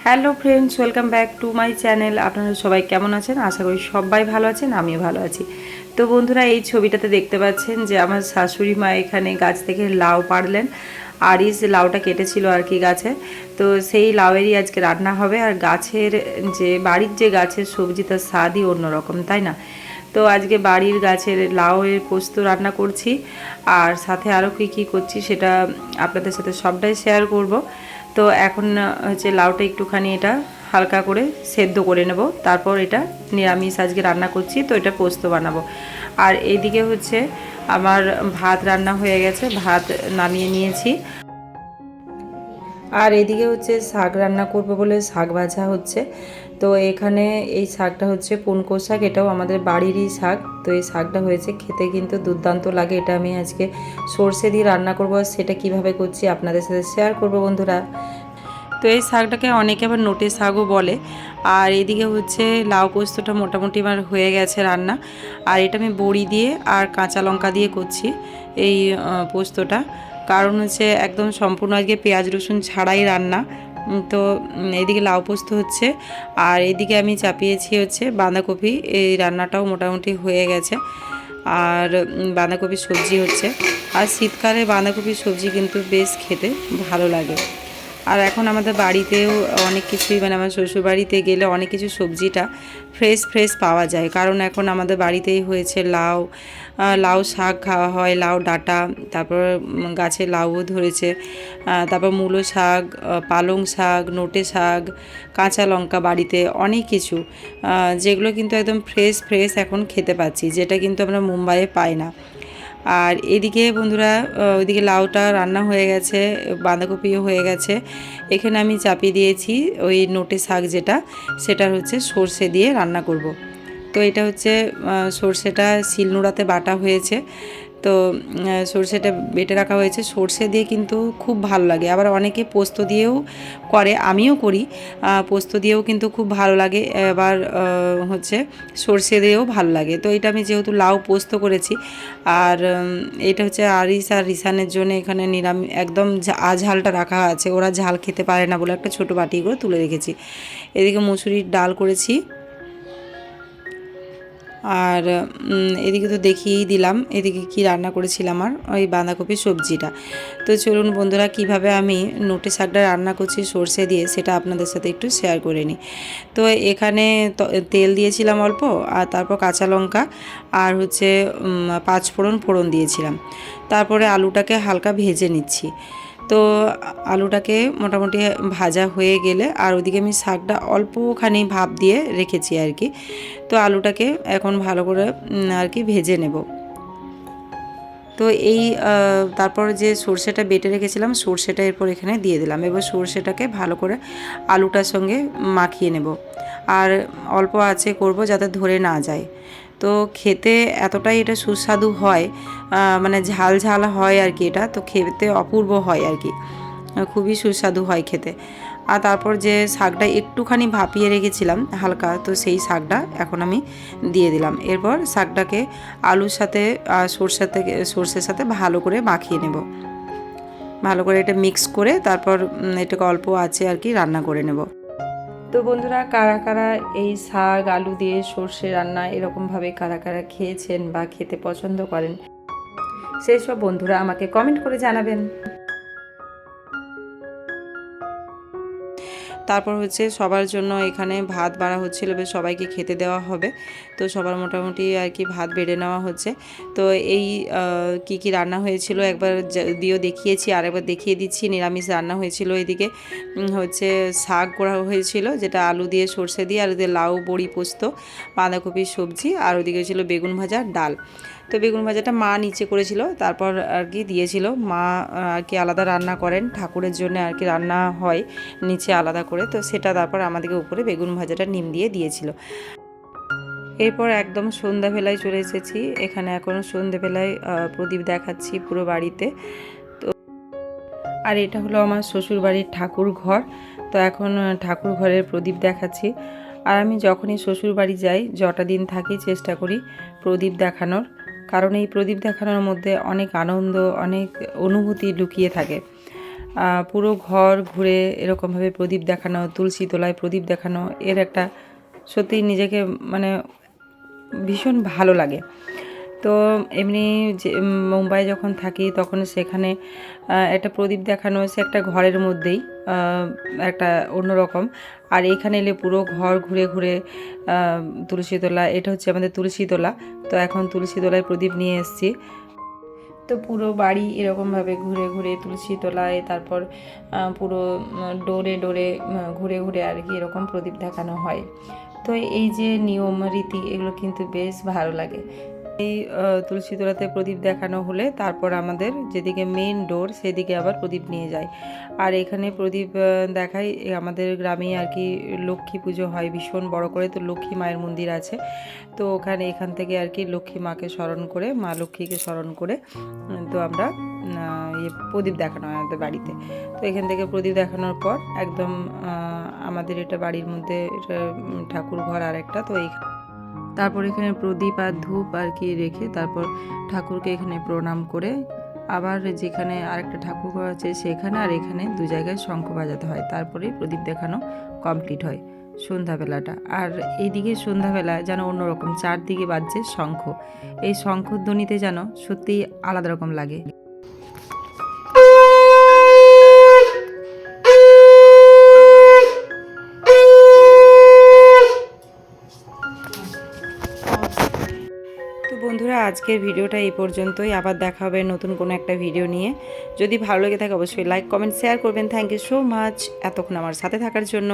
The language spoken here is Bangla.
Hello friends, welcome back to my channel. আপনারা সবাই কেমন আছেন? আশা করি সবাই ভালো আছেন, আমিও ভালো আছি। তো বন্ধুরা, এই ছবিটাতে দেখতে পাচ্ছেন যে আমার শাশুড়ি মা এখানে গাছ থেকে লাউ পাড়লেন। আর এই যে লাউটা কেটেছিল আর কি গাছে, তো সেই লাউয়েরই আজকে রান্না হবে। আর গাছের যে বাড়ির যে গাছের সবজি, তার স্বাদই অন্যরকম, তাই না? তো আজকে বাড়ির গাছের লাউয়ের পোস্ত রান্না করছি, আর সাথে আরও কী করছি সেটা আপনাদের সাথে সবটাই শেয়ার করব। তো এখন হচ্ছে লাউটা একটুখানি এটা হালকা করে সেদ্ধ করে নেব, তারপর এটা নিরামিষ আজকে রান্না করছি, তো এটা পোস্ত বানাবো। আর এইদিকে হচ্ছে আমার ভাত রান্না হয়ে গেছে, ভাত নামিয়ে নিয়েছি। আর এদিকে হচ্ছে শাক রান্না করবো বলে শাক ভাজা হচ্ছে। তো এখানে এই শাকটা হচ্ছে পুনকো শাক, এটাও আমাদের বাড়িরই শাক। তো এই শাকটা হয়েছে, খেতে কিন্তু দুর্দান্ত লাগে। এটা আমি আজকে সর্ষে দিয়ে রান্না করবো, সেটা কিভাবে করছি আপনাদের সাথে শেয়ার করব বন্ধুরা। তো এই শাকটাকে অনেকে আবার নোটে শাকও বলে। আর এদিকে হচ্ছে লাউ পোস্তটা মোটামুটি আমার হয়ে গেছে রান্না। আর এটা আমি বড়ি দিয়ে আর কাঁচা লঙ্কা দিয়ে করছি এই পোস্তটা, কারণ হচ্ছে একদম সম্পূর্ণ আজকে পেঁয়াজ রসুন ছাড়াই রান্না। তো এদিকে লাউ পোস্ত হচ্ছে, আর এদিকে আমি চাপিয়েছি হচ্ছে বাঁধাকপি। এই রান্নাটাও মোটামুটি হয়ে গেছে। আর বাঁধাকপির সবজি হচ্ছে। আর শীতকালে বাঁধাকপির সবজি কিন্তু বেশ খেতে ভালো লাগে। আর এখন আমাদের বাড়িতেও অনেক কিছুই, মানে আমার শ্বশুরবাড়িতে গেলে অনেক কিছু সবজিটা ফ্রেশ ফ্রেশ পাওয়া যায়, কারণ এখন আমাদের বাড়িতেই হয়েছে লাউ। লাউ শাক খাওয়া হয়, লাউ ডাঁটা, তারপর গাছে লাউও ধরেছে, তারপর মূলো শাক, পালং শাক, নোটে শাক, কাঁচা লঙ্কা, বাড়িতে অনেক কিছু যেগুলো কিন্তু একদম ফ্রেশ ফ্রেশ এখন খেতে পাচ্ছি, যেটা কিন্তু আমরা মুম্বাইয়ে পাই না। আর এদিকে বন্ধুরা, ওইদিকে লাউটা রান্না হয়ে গেছে, বাঁধাকপিও হয়ে গেছে। এখানে আমি চাপিয়ে দিয়েছি ওই নোটে শাক, যেটা সেটা হচ্ছে সর্ষে দিয়ে রান্না করব। তো এটা হচ্ছে সর্ষেটা শিলনোড়াতে বাটা হয়েছে। তো সর্ষেটা বেটে রাখা হয়েছে, সর্ষে দিয়ে কিন্তু খুব ভালো লাগে। আবার অনেকে পোস্ত দিয়েও করে, আমিও করি। পোস্ত দিয়েও কিন্তু খুব ভালো লাগে, আবার হচ্ছে সর্ষে দিয়েও ভালো লাগে। তো এটা আমি যেহেতু লাউ পোস্ত করেছি, আর এটা হচ্ছে আরিস আর রিসানের জন্য এখানে নিরামিষ একদম ঝালটা রাখা আছে, ওরা ঝাল খেতে পারে না বলে একটা ছোটো বাটি করে তুলে রেখেছি। এদিকে মুসুরির ডাল করেছি। আর এদিকে তো দেখিয়েই দিলাম এদিকে কি রান্না করেছিলাম, আর ওই বাঁধাকপির সবজিটা। তো চলুন বন্ধুরা, কিভাবে আমি নোটে শাকটা রান্না করছি সর্ষে দিয়ে, সেটা আপনাদের সাথে একটু শেয়ার করে নিই। তো এখানে তেল দিয়েছিলাম অল্প, আর তারপর কাঁচা লঙ্কা আর হচ্ছে ফোড়ন দিয়েছিলাম। তারপরে আলুটাকে হালকা ভেজে নিচ্ছি। তো আলুটাকে মোটামুটি ভাজা হয়ে গেলে, আর ওদিকে আমি শাকটা অল্পখানি ভাপ দিয়ে রেখেছি আর কি। তো আলুটাকে এখন ভালো করে আর কি ভেজে নেব। তো এই তারপর যে সর্ষেটা বেটে রেখেছিলাম, সর্ষেটা এরপর এখানে দিয়ে দিলাম। এবার সর্ষেটাকে ভালো করে আলুটার সঙ্গে মাখিয়ে নেব। আর অল্প আছে করব, যাতে ধরে না যায়। তো খেতে এতটাই এটা সুস্বাদু হয়, মানে ঝাল ঝাল হয় আর কি। এটা তো খেতে অপূর্ব হয় আর কি, খুবই সুস্বাদু হয় খেতে। আর তারপর যে শাকটা একটুখানি ভাপিয়ে রেখেছিলাম হালকা, তো সেই শাকটা এখন আমি দিয়ে দিলাম। এরপর শাকটাকে আলুর সাথে সর্ষের সাথে ভালো করে মাখিয়ে নেব। ভালো করে এটা মিক্স করে তারপর এটাকে অল্প আছে আর কি রান্না করে নেব। তো বন্ধুরা, কারা কারা এই শাক আলু দিয়ে সর্ষে রান্না এরকমভাবে কারা কারা খেয়েছেন বা খেতে পছন্দ করেন, সেই সব বন্ধুরা আমাকে কমেন্ট করে জানাবেন। তারপর হচ্ছে সবার জন্য এখানে ভাত বাড়া হচ্ছিল, বেশ সবাইকে খেতে দেওয়া হবে। তো সবার মোটামুটি আর কি ভাত বেড়ে নেওয়া হচ্ছে। তো এই কি রান্না হয়েছিল একবার যদিও দেখিয়েছি, আর একবার দেখিয়ে দিচ্ছি। নিরামিষ রান্না হয়েছিল। এদিকে হচ্ছে শাক করা হয়েছিল, যেটা আলু দিয়ে সর্ষে দিয়ে, আর ওদিকে লাউ বড়ি পোস্ত, বাঁধাকপির সবজি, আর ওদিকে ছিল বেগুন ভাজা ডাল। তো বেগুন ভাজাটা মা নিচে করেছিল, তারপর আর কি দিয়েছিল। মা আর কি আলাদা রান্না করেন, ঠাকুরের জন্য আর কি রান্না হয় নিচে আলাদা করে, তো সেটা তারপর আমাদেরকে উপরে বেগুন ভাজাটা নিম দিয়ে দিয়েছিল। এরপর একদম সন্ধ্যাবেলায় চলে এসেছি এখানে। এখন সন্ধ্যাবেলায় প্রদীপ দেখাচ্ছি পুরো বাড়িতে। তো আর এটা হলো আমার শ্বশুর বাড়ির ঠাকুর ঘর। তো এখন ঠাকুর ঘরের প্রদীপ দেখাচ্ছি। আর আমি যখনই শ্বশুর বাড়ি যাই, যটা দিন থাকি, চেষ্টা করি প্রদীপ দেখানোর, কারণ এই প্রদীপ দেখানোর মধ্যে অনেক আনন্দ, অনেক অনুভূতি লুকিয়ে থাকে। পুরো ঘর ঘুরে এরকমভাবে প্রদীপ দেখানো, তুলসী তলায় প্রদীপ দেখানো, এর একটা সত্যিই নিজেকে মানে ভীষণ ভালো লাগে। তো এমনি যে মুম্বাই যখন থাকি তখন সেখানে একটা প্রদীপ দেখানো সে একটা ঘরের মধ্যেই একটা অন্যরকম। আর এইখানে এলে পুরো ঘর ঘুরে ঘুরে তুলসীতলা, এটা হচ্ছে আমাদের তুলসীতলা। তো এখন তুলসীতলায় প্রদীপ নিয়ে এসেছি। তো পুরো বাড়ি এরকমভাবে ঘুরে ঘুরে তুলসীতলায়, তারপর পুরো ডোরে ডোরে ঘুরে ঘুরে আর কি এরকম প্রদীপ দেখানো হয়। তো এই যে নিয়ম রীতি এগুলো কিন্তু বেশ ভালো লাগে। এই তুলসীতলাতে প্রদীপ দেখানো হলে তারপর আমাদের যেদিকে মেন ডোর সেদিকে আবার প্রদীপ নিয়ে যায়। আর এখানে প্রদীপ দেখাই আমাদের গ্রামে আর কি লক্ষ্মী পুজো হয় ভীষণ বড় করে। তো লক্ষ্মী মায়ের মন্দির আছে, তো এখান থেকে আর কি লক্ষ্মী মাকে স্মরণ করে, মা লক্ষ্মীকে স্মরণ করে তো আমরা প্রদীপ দেখানো হয় আমাদের বাড়িতে। তো এখান থেকে প্রদীপ দেখানোর পর একদম আমাদের এটা বাড়ির মধ্যে এটা ঠাকুর ঘর আর একটা, তো তারপর এখানে প্রদীপ আর ধূপ আর কি রেখে তারপর ঠাকুরকে এখানে প্রণাম করে আবার যেখানে আরেকটা ঠাকুর ঘর আছে সেখানে আর এখানে দু জায়গায় শঙ্খ বাজাতে হয়, তারপরেই প্রদীপ দেখানো কমপ্লিট হয় সন্ধ্যাবেলাটা। আর এইদিকে সন্ধ্যাবেলা যেন অন্যরকম, চারদিকে বাজছে শঙ্খ, এই শঙ্খধ্বনিতে যেন সত্যিই আলাদা রকম লাগে। তো বন্ধুরা, আজকের ভিডিওটা এই পর্যন্তই। আবার দেখা হবে নতুন কোনো একটা ভিডিও নিয়ে। যদি ভালো লেগে থাকে অবশ্যই লাইক কমেন্ট শেয়ার করবেন। থ্যাংক ইউ সো মাচ এতক্ষণ আমার সাথে থাকার জন্য।